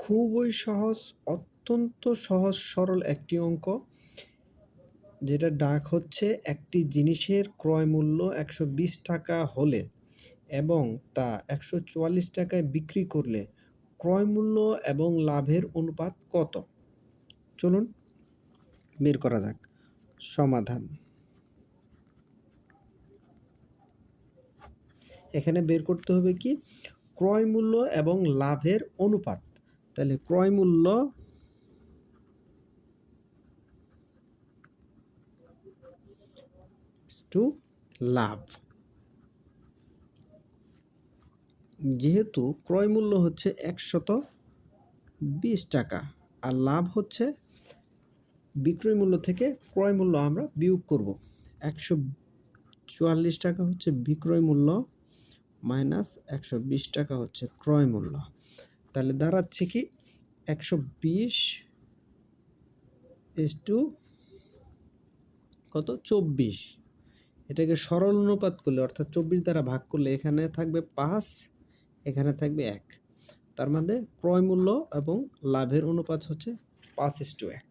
খুবই সহজ, অত্যন্ত সহজ সরল একটি অঙ্ক, যেটা ডাক হচ্ছে একটি জিনিসের ক্রয় মূল্য ১২০ টাকা হলে এবং তা ১৪৪ টাকায় বিক্রি করলে ক্রয় মূল্য এবং লাভের অনুপাত কত? চলুন বের করা যাক। সমাধান। এখানে বের করতে হবে কি? ক্রয় মূল্য এবং লাভের অনুপাত। তাহলে ক্রয় মূল্য টু লাভ। যেহেতু ক্রয় মূল্য হচ্ছে ১২০ টাকা আর লাভ হচ্ছে বিক্রয় মূল্য থেকে ক্রয় মূল্য আমরা বিয়োগ করব। ১৪৪ টাকা হচ্ছে বিক্রয় মূল্য মাইনাস ১২০ টাকা হচ্ছে ক্রয় মূল্য। তাহলে দাঁড়াচ্ছে কি ১২০ ইজ টু কত? ২৪। এটাকে সরল অনুপাত করলে অর্থাৎ ২৪ দ্বারা ভাগ করলে এখানে থাকবে ৫, এখানে থাকবে ১। তার মানে ক্রয় মূল্য এবং লাভের অনুপাত হচ্ছে ৫:১।